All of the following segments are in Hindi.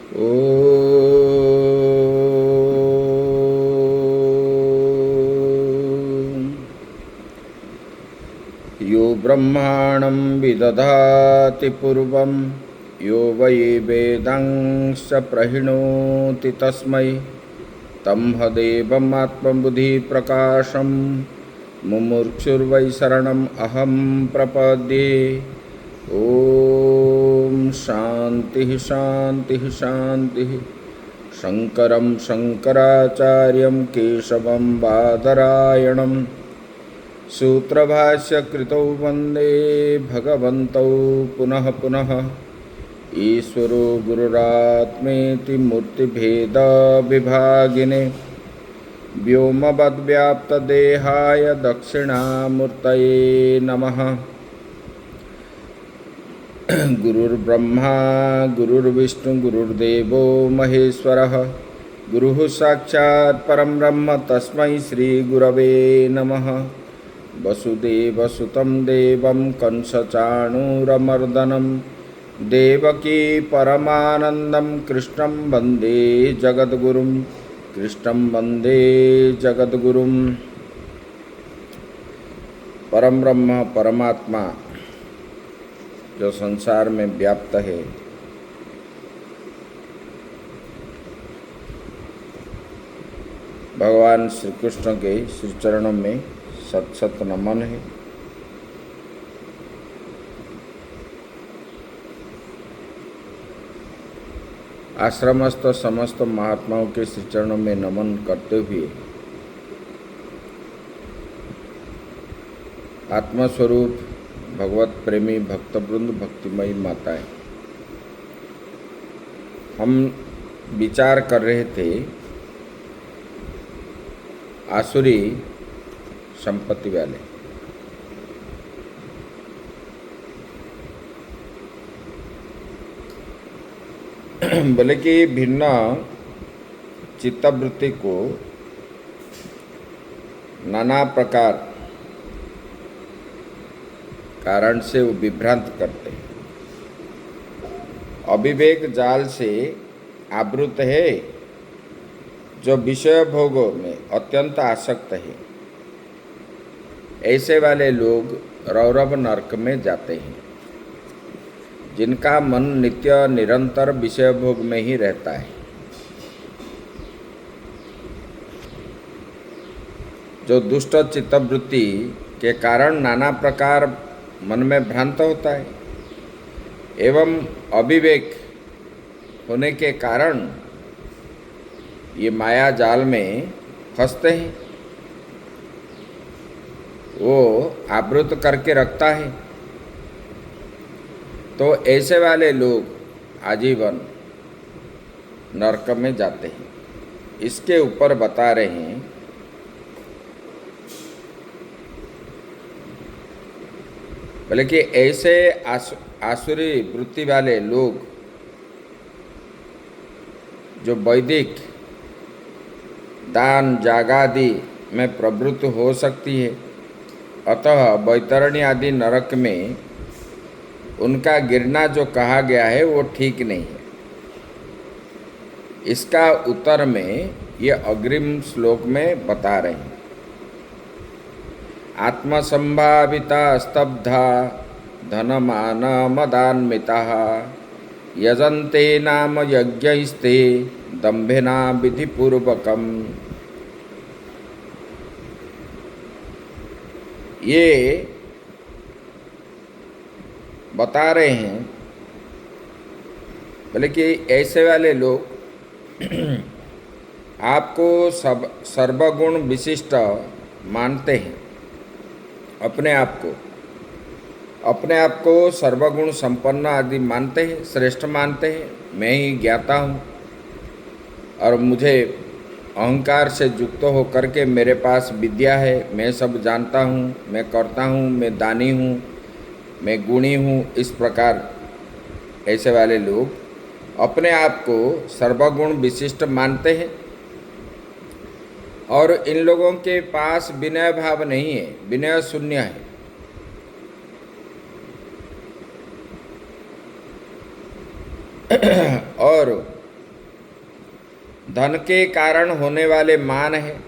यो ब्रह्माणं विदधाति पूर्वं यो वै वेदांश्च प्रहिणोति तस्मै तमहदेवमात्मबुद्धिप्रकाशं मुमुक्षुर्वै शरणम् अहं प्रपद्ये। ॐ शान्तिः शान्तिः शान्तिः। शङ्करं शङ्कराचार्यं केशवं बादरायणं सूत्रभाष्यकृतौ वन्दे भगवन्तौ पुनः पुनः। ईश्वरो गुरुरात्मेति मूर्तिभेदविभागिने व्योमवद्व्याप्तदेहाय दक्षिणामूर्तये नमः। गुरुर्ब्रह्मा गुरुर्विष्णु गुरुर्देवो महेश्वरः गुरुः साक्षात् परं ब्रह्म तस्मै श्रीगुरवे नमः। वसुदेवसुतं देवं कंसचाणूरमर्दनं देवकी परमानन्दं कृष्णं वन्दे जगद्गुरुं कृष्णं वन्दे जगद्गुरुं। परम ब्रह्म परमात्मा जो संसार में व्याप्त है, भगवान श्री कृष्ण के श्री चरणों में सत सत नमन है। आश्रमस्थ समस्त महात्माओं के श्री चरणों में नमन करते हुए आत्मस्वरूप भगवत प्रेमी भक्तवृंद भक्तिमयी माताएं, हम विचार कर रहे थे आसुरी संपत्ति वाले। बोले कि भिन्न चित्तवृत्ति को नाना प्रकार कारण से वो विभ्रांत करते हैं। अविवेक जाल से आवृत है, जो विषय भोगों में अत्यंत आसक्त है। ऐसे वाले लोग रौरव नरक में जाते हैं, जिनका मन नित्य निरंतर विषय भोग में ही रहता है। जो दुष्ट चित्तवृत्ति के कारण नाना प्रकार मन में भ्रांत होता है एवं अविवेक होने के कारण ये माया जाल में फंसते हैं, वो आवृत करके रखता है। तो ऐसे वाले लोग आजीवन नरक में जाते हैं। इसके ऊपर बता रहे हैं बोले कि ऐसे आसुरी वृत्ति वाले लोग जो वैदिक दान जागादि में प्रवृत्त हो सकती है, अतः वैतरणी आदि नरक में उनका गिरना जो कहा गया है वो ठीक नहीं है। इसका उत्तर में ये अग्रिम श्लोक में बता रहे हैं। आत्मसंभाविता स्तब्धा धनमान मदान्विता यजन्ते नाम यज्ञैस्ते दम्भेना विधिपूर्वकम। ये बता रहे हैं बोले कि ऐसे वाले लोग आपको सर्वगुण विशिष्ट मानते हैं, अपने आप को सर्वगुण संपन्न आदि मानते हैं, श्रेष्ठ मानते हैं। मैं ही ज्ञाता हूँ और मुझे अहंकार से युक्त हो करके मेरे पास विद्या है, मैं सब जानता हूँ, मैं करता हूँ, मैं दानी हूँ, मैं गुणी हूँ। इस प्रकार ऐसे वाले लोग अपने आप को सर्वगुण विशिष्ट मानते हैं और इन लोगों के पास विनय भाव नहीं है, विनय शून्य है। और धन के कारण होने वाले मान है,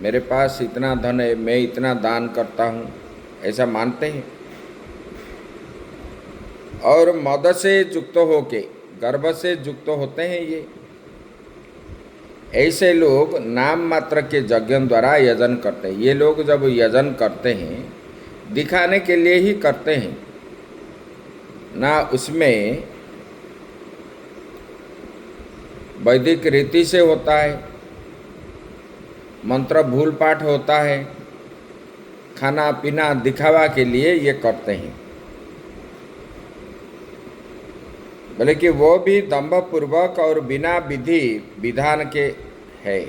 मेरे पास इतना धन है, मैं इतना दान करता हूँ, ऐसा मानते हैं। और मद से युक्त होके, गर्व से युक्त होते हैं ये। ऐसे लोग नाम मात्र के यज्ञ द्वारा यजन करते हैं। ये लोग जब यजन करते हैं दिखाने के लिए ही करते हैं, ना उसमें वैदिक रीति से होता है, मंत्र भूल पाठ होता है, खाना पीना दिखावा के लिए ये करते हैं। बोले कि वो भी दंभ पूर्वक और बिना विधि विधान के है,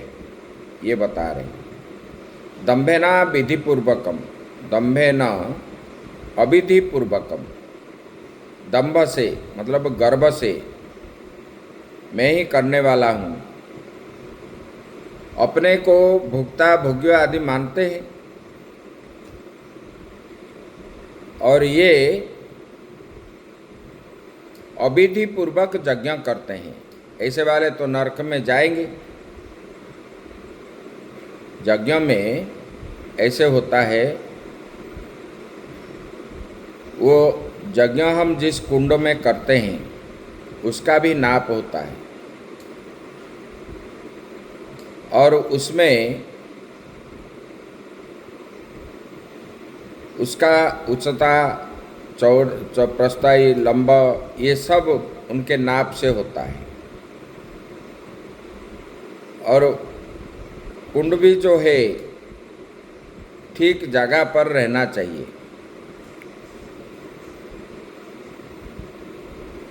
ये बता रहे हैं। दंभेना विधि पूर्वकम, दंभेना अविधि पूर्वकम। दंभ से मतलब गर्व से, मैं ही करने वाला हूँ, अपने को भुक्ता भोग्य आदि मानते हैं। और ये अविधि पूर्वक यज्ञ करते हैं, ऐसे वाले तो नरक में जाएंगे। यज्ञ में ऐसे होता है, वो यज्ञ हम जिस कुंड में करते हैं उसका भी नाप होता है, और उसमें उसका उच्चता, चौड़, प्रस्थाई, लंबा, ये सब उनके नाप से होता है। और कुंड भी जो है ठीक जगह पर रहना चाहिए।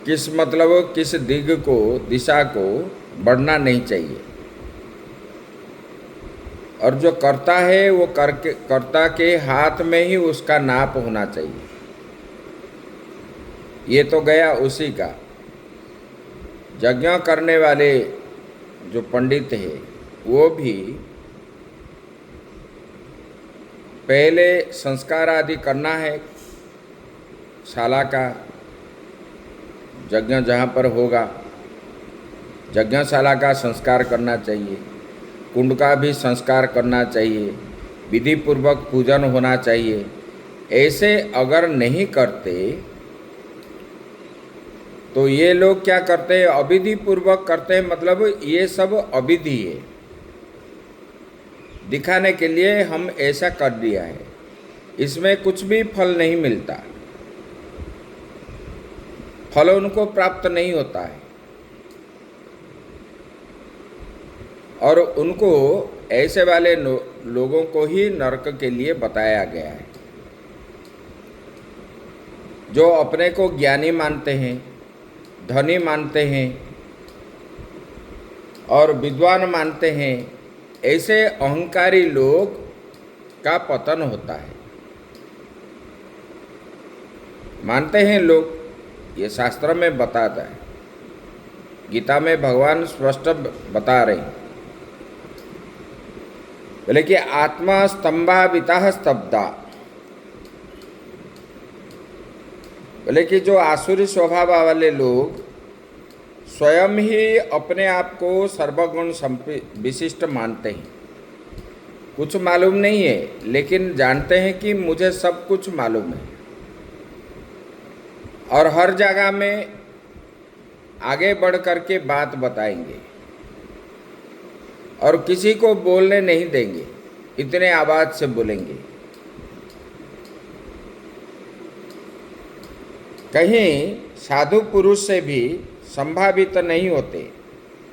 किस मतलब किस दिशा को बढ़ना नहीं चाहिए। और जो करता है वो कर्ता के हाथ में ही उसका नाप होना चाहिए। ये तो गया उसी का। यज्ञ करने वाले जो पंडित है वो भी पहले संस्कार आदि करना है, शाला का यज्ञ जहाँ पर होगा यज्ञशाला का संस्कार करना चाहिए, कुंड का भी संस्कार करना चाहिए, विधि पूर्वक पूजन होना चाहिए। ऐसे अगर नहीं करते तो ये लोग क्या करते हैं, अविधि पूर्वक करते हैं। मतलब ये सब अविधि है, दिखाने के लिए हम ऐसा कर दिया है, इसमें कुछ भी फल नहीं मिलता, फल उनको प्राप्त नहीं होता है। और उनको ऐसे वाले लोगों को ही नरक के लिए बताया गया है। जो अपने को ज्ञानी मानते हैं, धनी मानते हैं और विद्वान मानते हैं, ऐसे अहंकारी लोग का पतन होता है। मानते हैं लोग, ये शास्त्र में बताता है, गीता में भगवान स्पष्ट बता रहे हैं। बोले कि आत्मा स्तंभाविता स्तब्धा। बोले कि जो आसुरी स्वभाव वाले लोग स्वयं ही अपने आप को सर्वगुण विशिष्ट मानते हैं। कुछ मालूम नहीं है, लेकिन जानते हैं कि मुझे सब कुछ मालूम है, और हर जगह में आगे बढ़ करके बात बताएंगे और किसी को बोलने नहीं देंगे, इतने आवाज से बोलेंगे। कहीं साधु पुरुष से भी संभावित नहीं होते,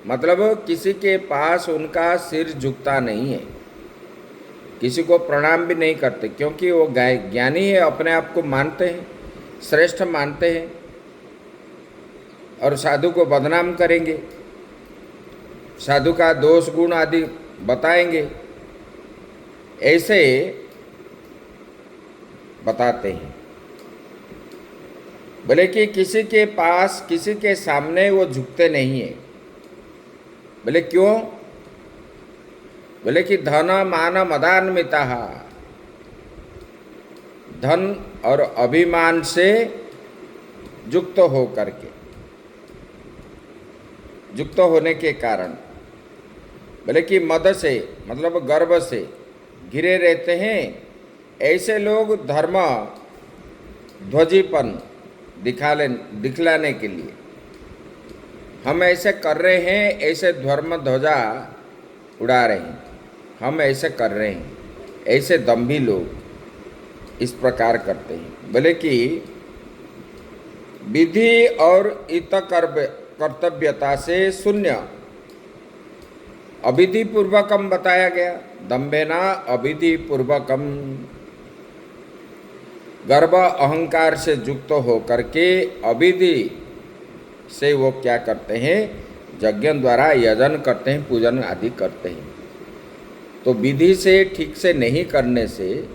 मतलब किसी के पास उनका सिर झुकता नहीं है, किसी को प्रणाम भी नहीं करते, क्योंकि वो ज्ञानी है, अपने आप को मानते हैं, श्रेष्ठ मानते हैं, और साधु को बदनाम करेंगे, साधु का दोष गुण आदि बताएंगे, ऐसे बताते हैं। बोले कि किसी के पास, किसी के सामने वो झुकते नहीं है। बोले क्यों? बोले कि धन मान मदान्विता, धन और अभिमान से युक्त हो करके। युक्त होने के कारण, बोले कि मद से मतलब गर्व से घिरे रहते हैं, ऐसे लोग धर्म ध्वजीपन दिखलाने के लिए हम ऐसे कर रहे हैं, ऐसे धर्म ध्वजा उड़ा रहे हैं, हम ऐसे कर रहे हैं, ऐसे दम्भी लोग इस प्रकार करते हैं। बोले कि विधि और इत कर्तव्यता से शून्य अविधि पूर्वकम बताया गया। दम्भेना अविधि पूर्वकम, गर्व अहंकार से युक्त होकर के अविधि से वो क्या करते हैं, यज्ञ द्वारा यजन करते हैं, पूजन आदि करते हैं। तो विधि से ठीक से नहीं करने से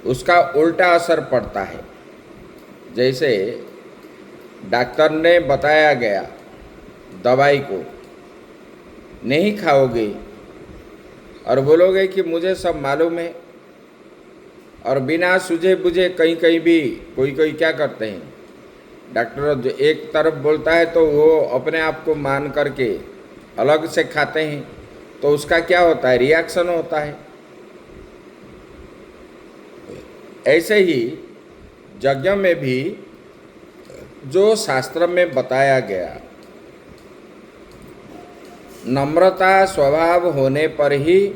उसका उल्टा असर पड़ता है। जैसे डॉक्टर ने बताया गया दवाई को नहीं खाओगे और बोलोगे कि मुझे सब मालूम है, और बिना सूझे बुझे कहीं कहीं भी कोई कोई क्या करते हैं, डॉक्टर जो एक तरफ बोलता है तो वो अपने आप को मान करके अलग से खाते हैं, तो उसका क्या होता है, रिएक्शन होता है। ऐसे ही यज्ञ में भी जो शास्त्र में बताया गया, नम्रता स्वभाव होने पर ही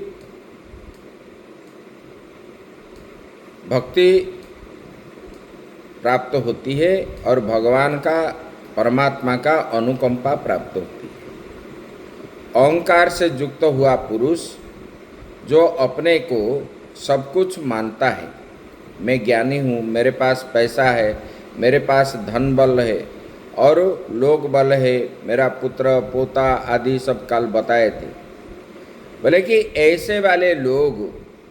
भक्ति प्राप्त होती है और भगवान का, परमात्मा का अनुकंपा प्राप्त होती है। अहंकार से युक्त हुआ पुरुष जो अपने को सब कुछ मानता है, मैं ज्ञानी हूँ, मेरे पास पैसा है, मेरे पास धन बल है और लोक बल है, मेरा पुत्र पोता आदि सब काल बताए थे। बोले कि ऐसे वाले लोग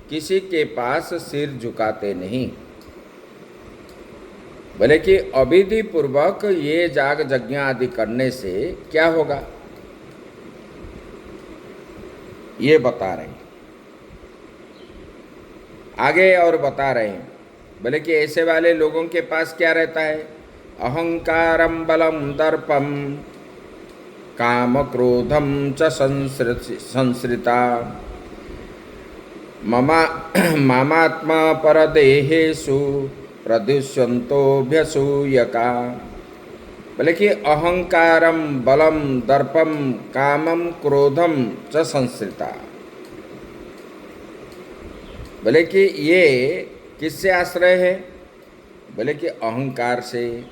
किसी के पास सिर झुकाते नहीं। बोले कि अविधि पूर्वक ये जाग यज्ञ आदि करने से क्या होगा, ये बता रहे हैं, आगे और बता रहे हैं। बोले कि ऐसे वाले लोगों के पास क्या रहता है, अहंकारम बलम दर्पम काम क्रोधम च संश्रिता मामात्मा परदेहेषु प्रदुष्यन्तोऽभ्यसूयका। बोले कि अहंकारम बलम दर्पम कामम क्रोधम च संश्रिता। बोले कि ये किससे आश्रय है, बोले कि अहंकार से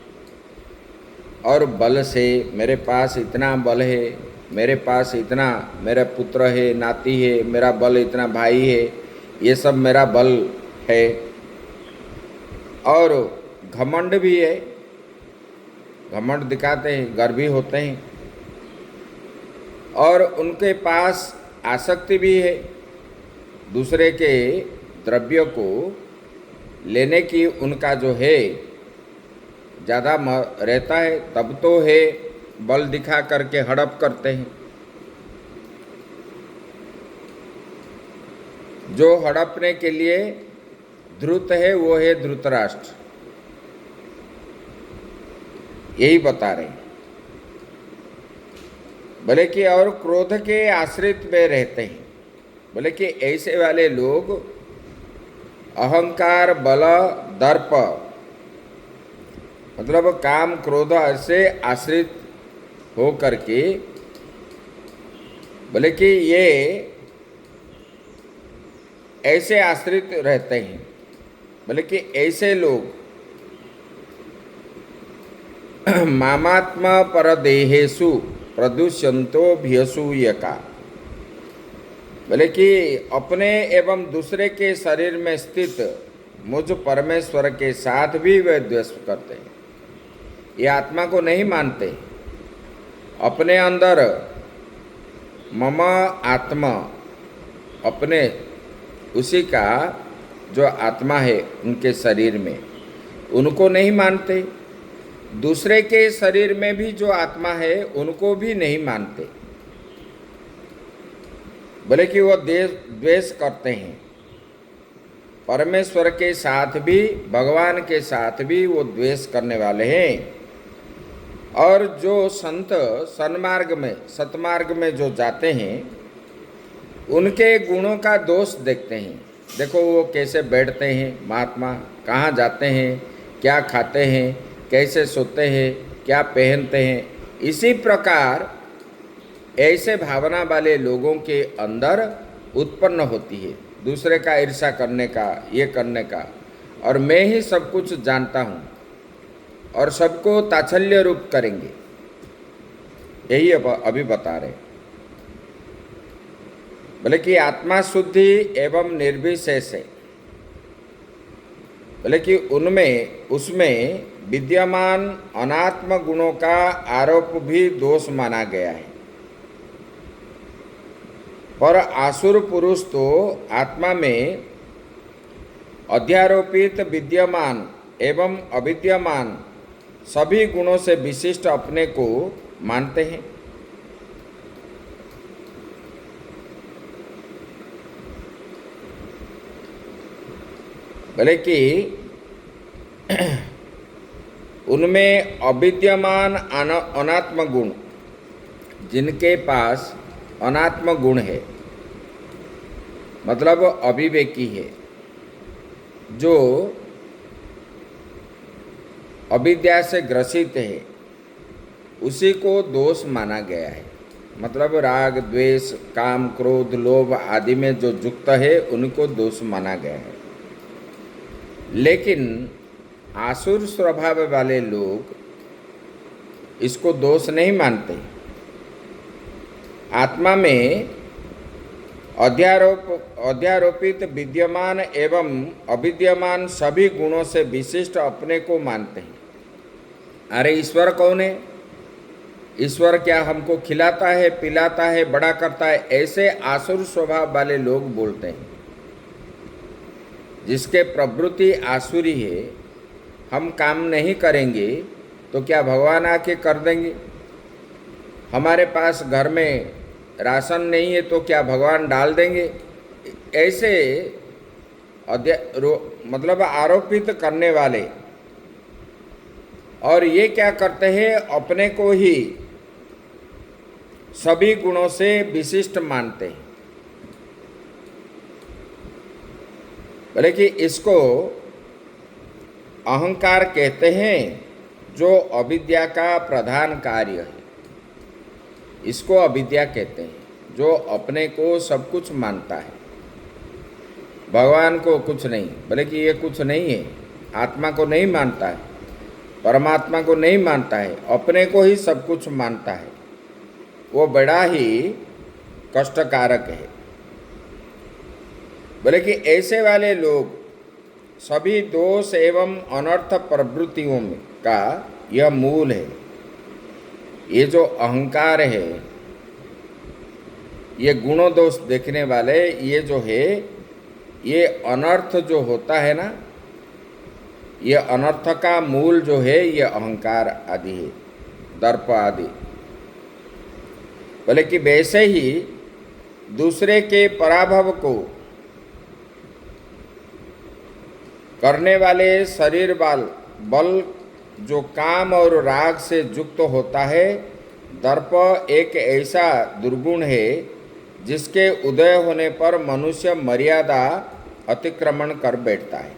और बल से। मेरे पास इतना बल है, मेरे पास इतना मेरा पुत्र है, नाती है, मेरा बल इतना भाई है, ये सब मेरा बल है। और घमंड भी है, घमंड दिखाते हैं, गर्वी होते हैं। और उनके पास आसक्ति भी है, दूसरे के द्रव्य को लेने की उनका जो है ज़्यादा रहता है, तब तो है बल दिखा करके हड़प करते हैं। जो हड़पने के लिए धृत है वो है धृतराष्ट्र, यही बता रहे हैं। बोले कि और क्रोध के आश्रित में रहते हैं। बोले कि ऐसे वाले लोग अहंकार बल दर्प मतलब काम क्रोध से आश्रित हो करके, बोले कि ये ऐसे आश्रित रहते हैं। बोले कि ऐसे लोग मामात्मा परदेहेषु प्रदुष्यन्तोऽभ्यसूयका। बोले कि अपने एवं दूसरे के शरीर में स्थित मुझ परमेश्वर के साथ भी वे द्वेष करते हैं। ये आत्मा को नहीं मानते, अपने अंदर मम आत्मा, अपने उसी का जो आत्मा है उनके शरीर में, उनको नहीं मानते। दूसरे के शरीर में भी जो आत्मा है उनको भी नहीं मानते। बोले कि वो द्वेष करते हैं, परमेश्वर के साथ भी भगवान के साथ भी वो द्वेष करने वाले हैं। और जो संत सन्मार्ग में सतमार्ग में जो जाते हैं उनके गुणों का दोष देखते हैं। देखो वो कैसे बैठते हैं महात्मा, कहाँ जाते हैं, क्या खाते हैं, कैसे सोते हैं, क्या पहनते हैं। इसी प्रकार ऐसे भावना वाले लोगों के अंदर उत्पन्न होती है दूसरे का ईर्ष्या करने का, ये करने का, और मैं ही सब कुछ जानता हूँ और सबको ताच्छल्य रूप करेंगे। यही अभी बता रहे। बोले कि आत्मा शुद्धि एवं निर्विशेष है। बोले कि उसमें विद्यमान अनात्म गुणों का आरोप भी दोष माना गया है। पर आसुर पुरुष तो आत्मा में अध्यारोपित विद्यमान एवं अविद्यमान सभी गुणों से विशिष्ट अपने को मानते हैं। भले कि उनमें अविद्यमान अनात्म गुण, जिनके पास अनात्म गुण है, मतलब अविवेकी है, जो अविद्या से ग्रसित है, उसी को दोष माना गया है। मतलब राग द्वेष काम क्रोध लोभ आदि में जो युक्त है उनको दोष माना गया है। लेकिन आसुर स्वभाव वाले लोग इसको दोष नहीं मानते। आत्मा में अध्यारोपित विद्यमान एवं अविद्यमान सभी गुणों से विशिष्ट अपने को मानते हैं। अरे ईश्वर कौन है? ईश्वर क्या हमको खिलाता है, पिलाता है, बड़ा करता है? ऐसे आसुर स्वभाव वाले लोग बोलते हैं। जिसके प्रवृत्ति आसुरी है, हम काम नहीं करेंगे तो क्या भगवान आके कर देंगे? हमारे पास घर में राशन नहीं है तो क्या भगवान डाल देंगे? ऐसे मतलब आरोपित करने वाले, और ये क्या करते हैं, अपने को ही सभी गुणों से विशिष्ट मानते हैं। बोले कि इसको अहंकार कहते हैं, जो अविद्या का प्रधान कार्य है। इसको अविद्या कहते हैं, जो अपने को सब कुछ मानता है, भगवान को कुछ नहीं। बोले कि ये कुछ नहीं है, आत्मा को नहीं मानता है, परमात्मा को नहीं मानता है, अपने को ही सब कुछ मानता है। वो बड़ा ही कष्टकारक है। बोले कि ऐसे वाले लोग सभी दोष एवं अनर्थ प्रवृत्तियों में का यह मूल है। ये जो अहंकार है, ये गुणों दोष देखने वाले, ये जो है, ये अनर्थ जो होता है ना, ये अनर्थ का मूल जो है ये अहंकार आदि है, दर्प आदि। बोले कि वैसे ही दूसरे के पराभव को करने वाले शरीर बल जो काम और राग से युक्त होता है, दर्प एक ऐसा दुर्गुण है जिसके उदय होने पर मनुष्य मर्यादा अतिक्रमण कर बैठता है।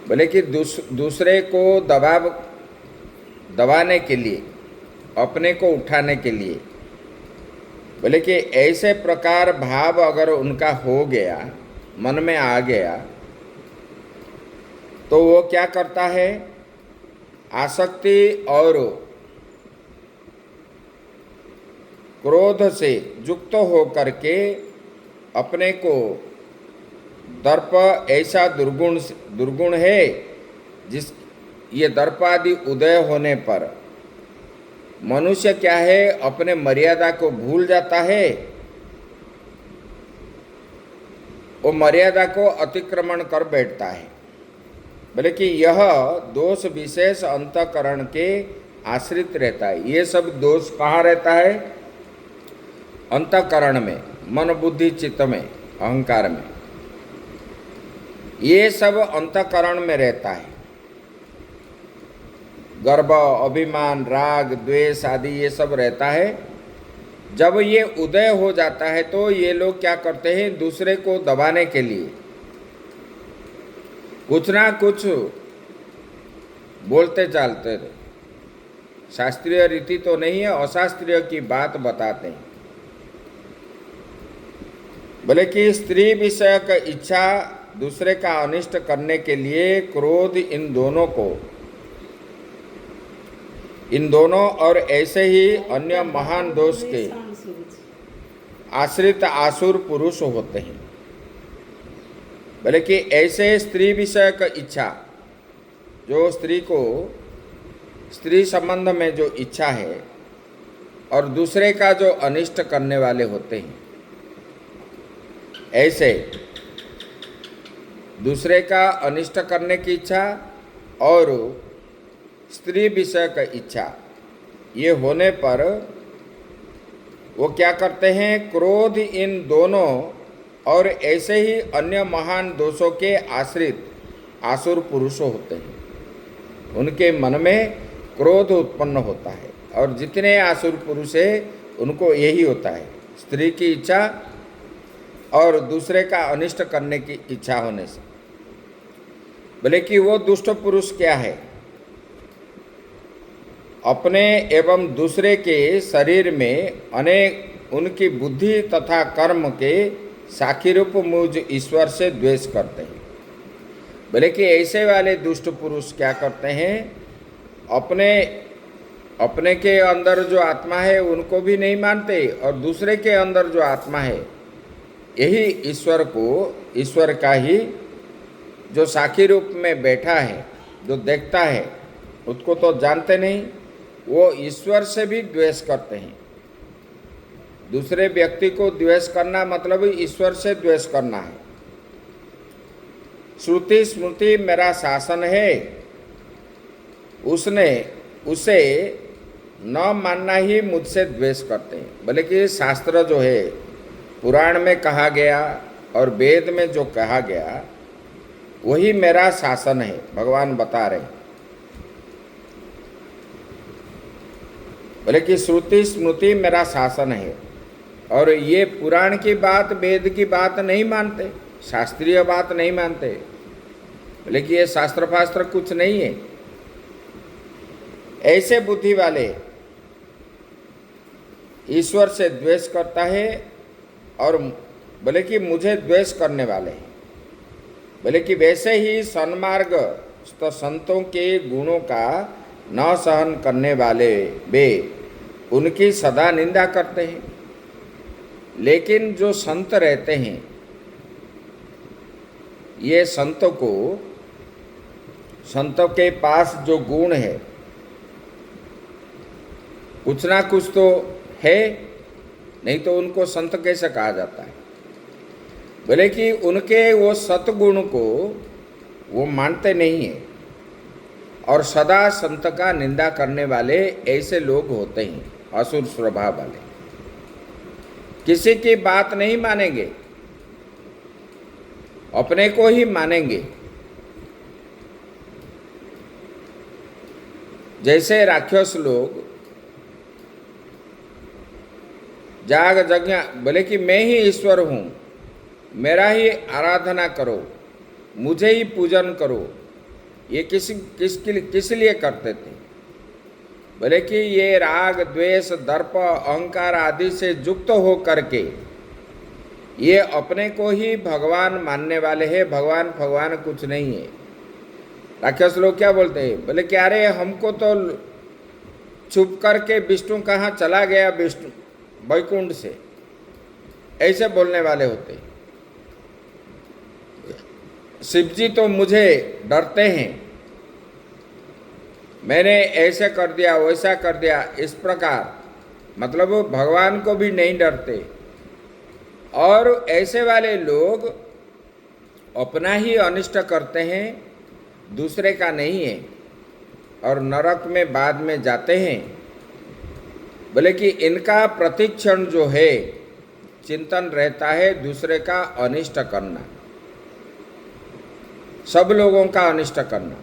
बोले कि दूसरे को दबाने के लिए, अपने को उठाने के लिए, बोले कि ऐसे प्रकार भाव अगर उनका हो गया, मन में आ गया, तो वो क्या करता है, आसक्ति और क्रोध से युक्त हो करके अपने को, दर्प ऐसा दुर्गुण है जिस ये दर्प आदि उदय होने पर मनुष्य क्या है, अपने मर्यादा को भूल जाता है, वो मर्यादा को अतिक्रमण कर बैठता है। बोले कि यह दोष विशेष अंतःकरण के आश्रित रहता है। ये सब दोष कहाँ रहता है? अंतःकरण में, मन बुद्धि चित्त में, अहंकार में। ये सब अंतःकरण में रहता है। गर्व, अभिमान, राग, द्वेष आदि ये सब रहता है। जब ये उदय हो जाता है तो ये लोग क्या करते हैं, दूसरे को दबाने के लिए कुछ ना कुछ बोलते चालते रहे। शास्त्रीय रीति तो नहीं है, अशास्त्रीय की बात बताते हैं। बोले कि स्त्री विषयक इच्छा दूसरे का अनिष्ट करने के लिए क्रोध इन दोनों और ऐसे ही अन्य महान दोष के आश्रित आसुर पुरुष होते हैं। बोले कि ऐसे स्त्री विषयक इच्छा, जो स्त्री संबंध में जो इच्छा है और दूसरे का जो अनिष्ट करने वाले होते हैं, ऐसे दूसरे का अनिष्ट करने की इच्छा और स्त्री विषय का इच्छा, ये होने पर वो क्या करते हैं, क्रोध इन दोनों और ऐसे ही अन्य महान दोषों के आश्रित आसुर पुरुष होते हैं। उनके मन में क्रोध उत्पन्न होता है और जितने आसुर पुरुष है उनको यही होता है, स्त्री की इच्छा और दूसरे का अनिष्ट करने की इच्छा होने से। बोले कि वो दुष्ट पुरुष क्या है, अपने एवं दूसरे के शरीर में अनेक उनकी बुद्धि तथा कर्म के साक्षी रूप मुझ ईश्वर से द्वेष करते हैं। बोले कि ऐसे वाले दुष्ट पुरुष क्या करते हैं, अपने के अंदर जो आत्मा है उनको भी नहीं मानते और दूसरे के अंदर जो आत्मा है यही ईश्वर का ही जो साक्षी रूप में बैठा है, जो देखता है, उसको तो जानते नहीं, वो ईश्वर से भी द्वेष करते हैं। दूसरे व्यक्ति को द्वेष करना मतलब ईश्वर से द्वेष करना है। श्रुति स्मृति मेरा शासन है, उसे न मानना ही मुझसे द्वेष करते हैं। बोले कि शास्त्र जो है, पुराण में कहा गया और वेद में जो कहा गया वही मेरा शासन है, भगवान बता रहे। बोले कि श्रुति स्मृति मेरा शासन है और ये पुराण की बात, वेद की बात नहीं मानते, शास्त्रीय बात नहीं मानते। बोले कि ये शास्त्र फास्त्र कुछ नहीं है। ऐसे बुद्धि वाले ईश्वर से द्वेष करता है और बोले कि मुझे द्वेष करने वाले हैं। बोले कि वैसे ही सन्मार्ग संतों के गुणों का न सहन करने वाले वे उनकी सदा निंदा करते हैं। लेकिन जो संत रहते हैं, ये संतों के पास जो गुण है कुछ ना कुछ तो है, नहीं तो उनको संत कैसे कहा जाता है। बोले कि उनके वो सतगुण को वो मानते नहीं है और सदा संत का निंदा करने वाले ऐसे लोग होते हैं, असुर स्वभाव वाले। किसी की बात नहीं मानेंगे, अपने को ही मानेंगे। जैसे राक्षस लोग जाग यज्ञ, बोले कि मैं ही ईश्वर हूँ, मेरा ही आराधना करो, मुझे ही पूजन करो, ये किस लिए करते थे। बोले कि ये राग द्वेष दर्प अहंकार आदि से युक्त हो करके ये अपने को ही भगवान मानने वाले हैं। भगवान कुछ नहीं है। राक्षस लोग क्या बोलते हैं, बोले कि अरे हमको तो छुप करके विष्णु कहाँ चला गया, विष्णु वैकुंठ से, ऐसे बोलने वाले होते हैं। शिव जी तो मुझे डरते हैं, मैंने ऐसे कर दिया वैसा कर दिया, इस प्रकार मतलब भगवान को भी नहीं डरते। और ऐसे वाले लोग अपना ही अनिष्ट करते हैं, दूसरे का नहीं है, और नरक में बाद में जाते हैं। बोले कि इनका प्रतिक्षण जो है चिंतन रहता है दूसरे का अनिष्ट करना, सब लोगों का अनिष्ट करना।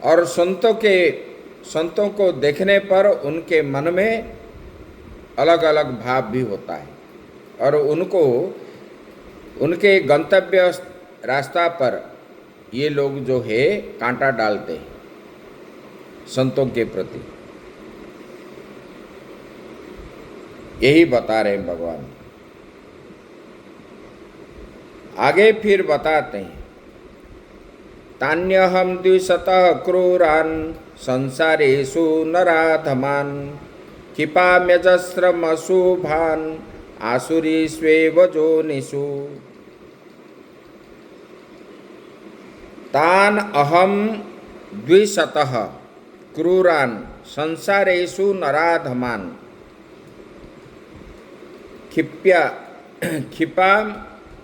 और संतों को देखने पर उनके मन में अलग अलग भाव भी होता है और उनको उनके गंतव्य रास्ता पर ये लोग जो है कांटा डालते हैं संतों के प्रति। यही बता रहे हैं भगवान। आगे फिर बताते हैं, तान्यहम द्विशतः क्रूरान् संसारेषु नराधमान् क्षिपाम्यजस्रमशुभान् आसुरीष्वेव योनिषु। तान् अहम द्विशतः क्रूरान् संसारेषु नराधमान्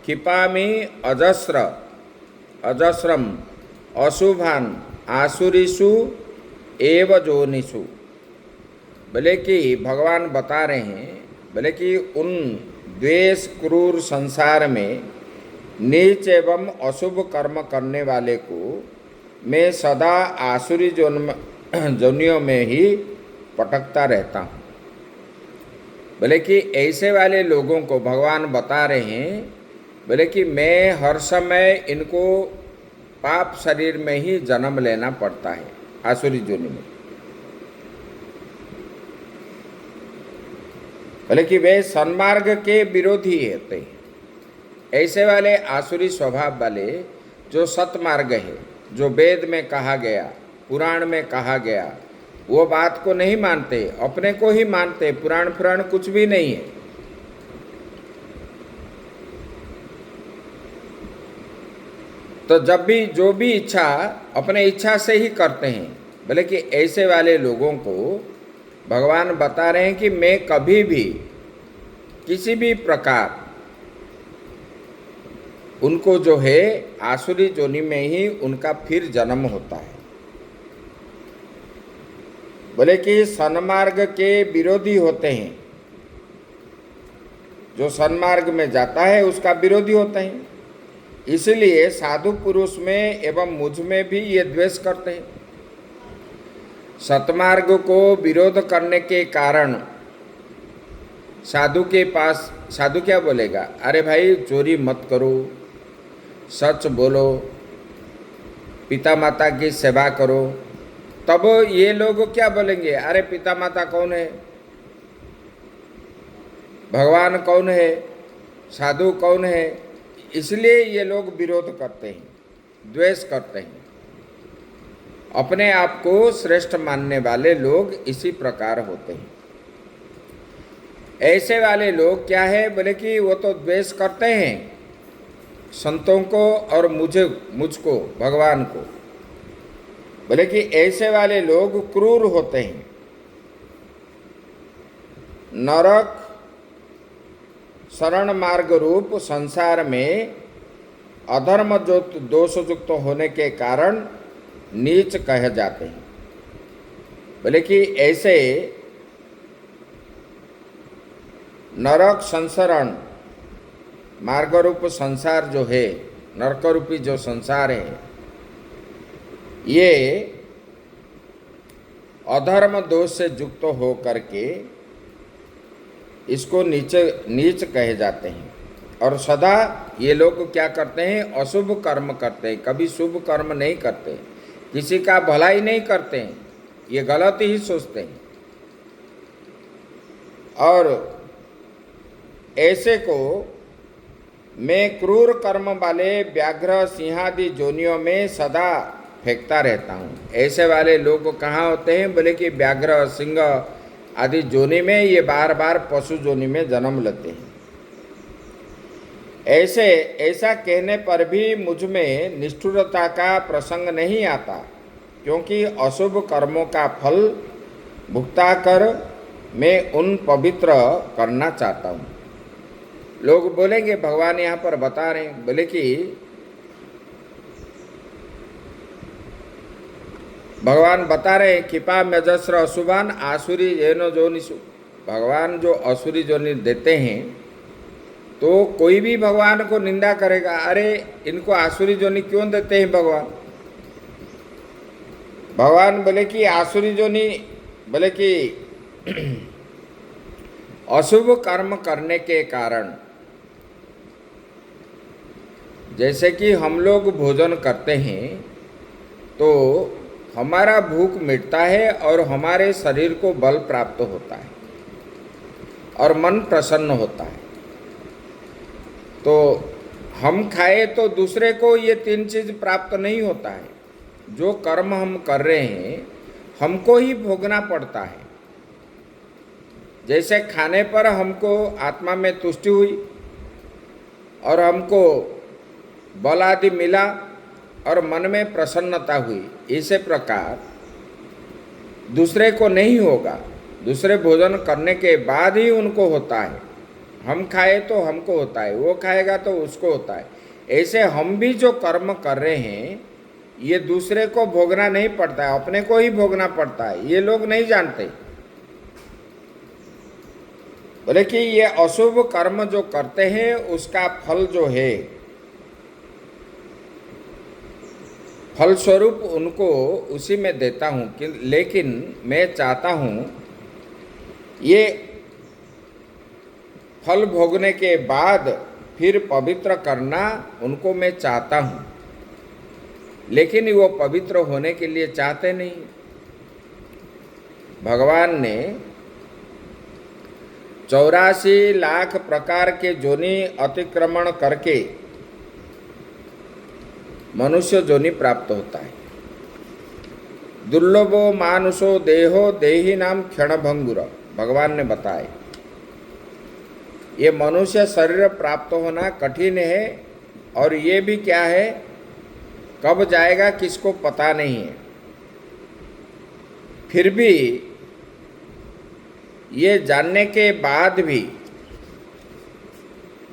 क्षिपामि अजस्रम अशुभान् आसुरीषु एव योनिषु। बोले कि भगवान बता रहे हैं, बोले कि उन द्वेष क्रूर संसार में नीच एवं अशुभ कर्म करने वाले को मैं सदा आसुरी जोनियों में ही पटकता रहता हूँ। बोले कि ऐसे वाले लोगों को भगवान बता रहे हैं, बोले कि मैं हर समय इनको पाप शरीर में ही जन्म लेना पड़ता है, आसुरी जोनि में। बोले कि वे सन्मार्ग के विरोधी होते हैं। ऐसे वाले आसुरी स्वभाव वाले जो सतमार्ग है, जो वेद में कहा गया, पुराण में कहा गया, वो बात को नहीं मानते, अपने को ही मानते, पुराण कुछ भी नहीं है। तो जब भी जो भी इच्छा अपने इच्छा से ही करते हैं। बोले कि ऐसे वाले लोगों को भगवान बता रहे हैं कि मैं कभी भी किसी भी प्रकार उनको जो है आसुरी जोनि में ही उनका फिर जन्म होता है। बोले कि सन्मार्ग के विरोधी होते हैं, जो सन्मार्ग में जाता है उसका विरोधी होते हैं। इसलिए साधु पुरुष में एवं मुझ में भी ये द्वेष करते हैं। सतमार्ग को विरोध करने के कारण साधु के पास साधु क्या बोलेगा, अरे भाई चोरी मत करो, सच बोलो, पिता माता की सेवा करो। तब ये लोग क्या बोलेंगे, अरे पिता माता कौन है, भगवान कौन है, साधु कौन है। इसलिए ये लोग विरोध करते हैं, द्वेष करते हैं। अपने आप को श्रेष्ठ मानने वाले लोग इसी प्रकार होते हैं। ऐसे वाले लोग क्या है, बोले कि वो तो द्वेष करते हैं संतों को और मुझको, भगवान को। बोले कि ऐसे वाले लोग क्रूर होते हैं, नरक शरण मार्ग रूप संसार में अधर्म दोषयुक्त होने के कारण नीच कहे जाते हैं। बोले कि ऐसे नरक संसरण मार्ग रूप संसार जो है, नरक रूपी जो संसार है, ये अधर्म दोष से युक्त हो करके इसको नीच कहे जाते हैं। और सदा ये लोग क्या करते हैं, अशुभ कर्म करते हैं, कभी शुभ कर्म नहीं करते, किसी का भलाई नहीं करते हैं, ये गलत ही सोचते हैं। और ऐसे को मैं क्रूर कर्म वाले व्याघ्र सिंहादि जोनियों में सदा फेंकता रहता हूँ। ऐसे वाले लोग कहाँ होते हैं, बोले कि व्याघ्र सिंह आदि जोनि में, ये बार बार पशु जोनि में जन्म लेते हैं। ऐसा कहने पर भी मुझ में निष्ठुरता का प्रसंग नहीं आता, क्योंकि अशुभ कर्मों का फल भुगता कर मैं उन पवित्र करना चाहता हूँ। लोग बोलेंगे, भगवान यहाँ पर बता रहे हैं, बोले कि भगवान बता रहे हैं, कृपा मेजस्र अशुभान आसुरी येनो जोनिषु। भगवान जो असुरी जोनि देते हैं, तो कोई भी भगवान को निंदा करेगा, अरे इनको आसुरी जोनि क्यों देते हैं भगवान। भगवान बोले कि आसुरी जोनी, बोले कि अशुभ कर्म करने के कारण, जैसे कि हम लोग भोजन करते हैं तो हमारा भूख मिटता है और हमारे शरीर को बल प्राप्त होता है और मन प्रसन्न होता है। तो हम खाए तो दूसरे को ये तीन चीज प्राप्त नहीं होता है। जो कर्म हम कर रहे हैं हमको ही भोगना पड़ता है। जैसे खाने पर हमको आत्मा में तुष्टि हुई और हमको बल आदि मिला और मन में प्रसन्नता हुई, इसी प्रकार दूसरे को नहीं होगा। दूसरे भोजन करने के बाद ही उनको होता है। हम खाए तो हमको होता है, वो खाएगा तो उसको होता है। ऐसे हम भी जो कर्म कर रहे हैं ये दूसरे को भोगना नहीं पड़ता है, अपने को ही भोगना पड़ता है। ये लोग नहीं जानते। बोले कि ये अशुभ कर्म जो करते हैं उसका फल जो है, फल स्वरूप उनको उसी में देता हूँ कि, लेकिन मैं चाहता हूँ ये फल भोगने के बाद फिर पवित्र करना उनको मैं चाहता हूँ, लेकिन वो पवित्र होने के लिए चाहते नहीं। भगवान ने 84 लाख प्रकार के जोनि अतिक्रमण करके मनुष्य जोनि प्राप्त होता है। दुर्लभो मानुषो देहो देही नाम क्षणभंगुर, भगवान ने बताया। ये मनुष्य शरीर प्राप्त होना कठिन है और ये भी क्या है, कब जाएगा किसको पता नहीं है। फिर भी ये जानने के बाद भी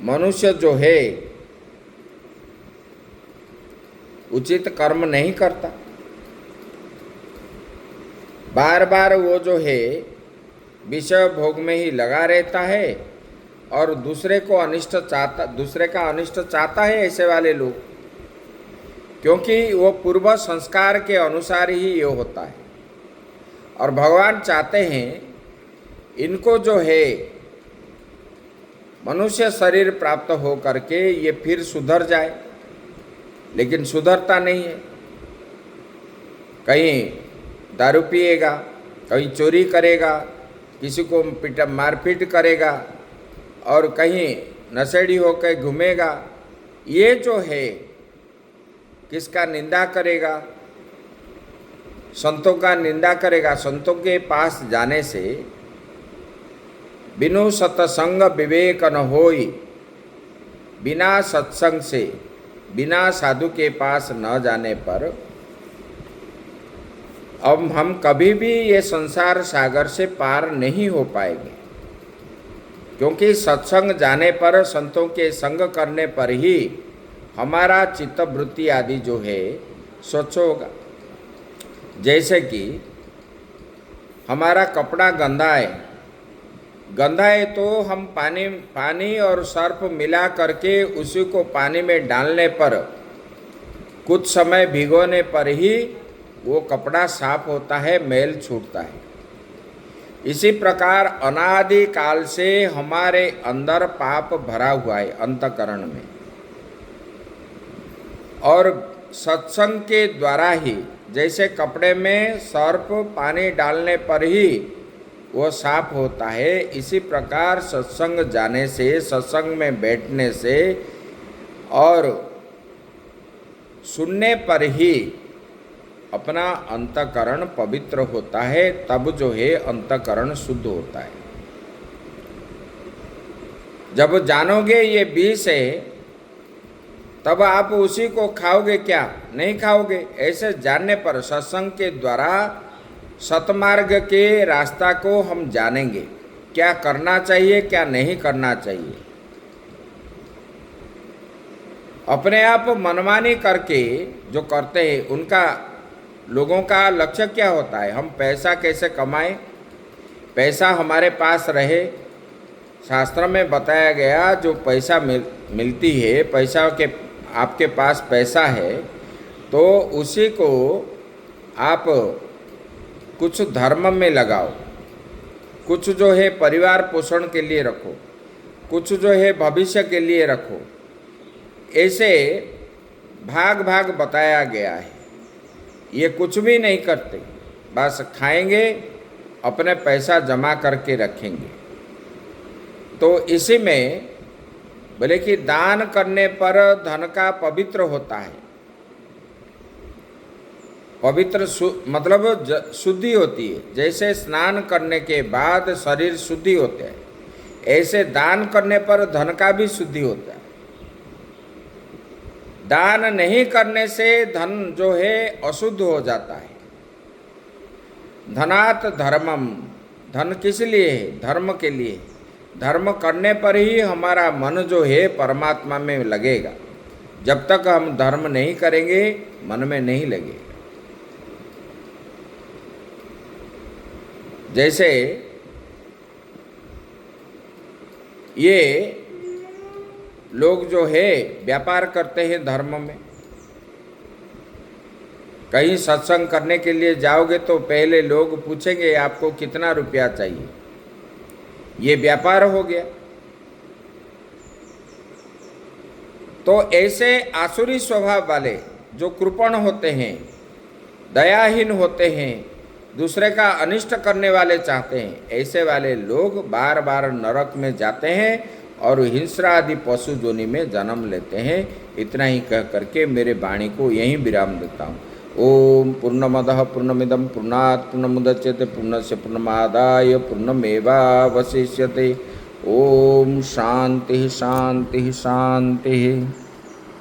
मनुष्य जो है उचित कर्म नहीं करता। बार बार वो जो है विषय भोग में ही लगा रहता है और दूसरे को अनिष्ट चाहता, दूसरे का अनिष्ट चाहता है ऐसे वाले लोग, क्योंकि वो पूर्व संस्कार के अनुसार ही ये होता है। और भगवान चाहते हैं इनको जो है मनुष्य शरीर प्राप्त हो करके ये फिर सुधर जाए, लेकिन सुधरता नहीं है। कहीं दारू पिएगा, कहीं चोरी करेगा, किसी को मारपीट करेगा और कहीं नशेड़ी होकर घूमेगा। ये जो है किसका निंदा करेगा, संतों का निंदा करेगा। संतों के पास जाने से बिनु सत्संग विवेक न होई, बिना सत्संग से, बिना साधु के पास न जाने पर अब हम कभी भी ये संसार सागर से पार नहीं हो पाएंगे। क्योंकि सत्संग जाने पर, संतों के संग करने पर ही हमारा चित्तवृत्ति आदि जो है स्वच्छ होगा। जैसे कि हमारा कपड़ा गंदा है तो हम पानी और सर्फ मिला करके उसी को पानी में डालने पर, कुछ समय भिगोने पर ही वो कपड़ा साफ होता है, मैल छूटता है। इसी प्रकार अनादि काल से हमारे अंदर पाप भरा हुआ है अंतकरण में, और सत्संग के द्वारा ही, जैसे कपड़े में सर्फ पानी डालने पर ही वो साफ होता है, इसी प्रकार सत्संग जाने से, सत्संग में बैठने से और सुनने पर ही अपना अंतकरण पवित्र होता है। तब जो है अंतकरण शुद्ध होता है। जब जानोगे ये विष है तब आप उसी को खाओगे क्या? नहीं खाओगे। ऐसे जानने पर सत्संग के द्वारा सतमार्ग के रास्ता को हम जानेंगे, क्या करना चाहिए क्या नहीं करना चाहिए। अपने आप मनमानी करके जो करते हैं उनका, लोगों का लक्ष्य क्या होता है? हम पैसा कैसे कमाएं, पैसा हमारे पास रहे। शास्त्र में बताया गया जो पैसा मिलती है, पैसा के आपके पास पैसा है तो उसी को आप कुछ धर्म में लगाओ, कुछ जो है परिवार पोषण के लिए रखो, कुछ जो है भविष्य के लिए रखो। ऐसे भाग भाग बताया गया है। ये कुछ भी नहीं करते, बस खाएंगे, अपने पैसा जमा करके रखेंगे। तो इसी में बोले कि दान करने पर धन का पवित्र होता है। पवित्र मतलब शुद्धि होती है। जैसे स्नान करने के बाद शरीर शुद्धि होते हैं, ऐसे दान करने पर धन का भी शुद्धि होता है। दान नहीं करने से धन जो है अशुद्ध हो जाता है। धनात् धर्मम, धन किस लिए है? धर्म के लिए। धर्म करने पर ही हमारा मन जो है परमात्मा में लगेगा। जब तक हम धर्म नहीं करेंगे, मन में नहीं लगेगा। जैसे ये लोग जो है व्यापार करते हैं धर्म में। कहीं सत्संग करने के लिए जाओगे तो पहले लोग पूछेंगे आपको कितना रुपया चाहिए। ये व्यापार हो गया। तो ऐसे आसुरी स्वभाव वाले जो कृपण होते हैं, दयाहीन होते हैं, दूसरे का अनिष्ट करने वाले चाहते हैं, ऐसे वाले लोग बार बार नरक में जाते हैं और हिंस्रा आदि पशु जोनि में जन्म लेते हैं। इतना ही कह करके मेरे वाणी को यहीं विराम देता हूँ। ओम पूर्णमदः पूर्णमिदं पूर्णात् पूर्णमुदच्यते पूर्णस्य पूर्णमादाय पूर्णमेवावशिष्यते। ओम शांति शांति शांति।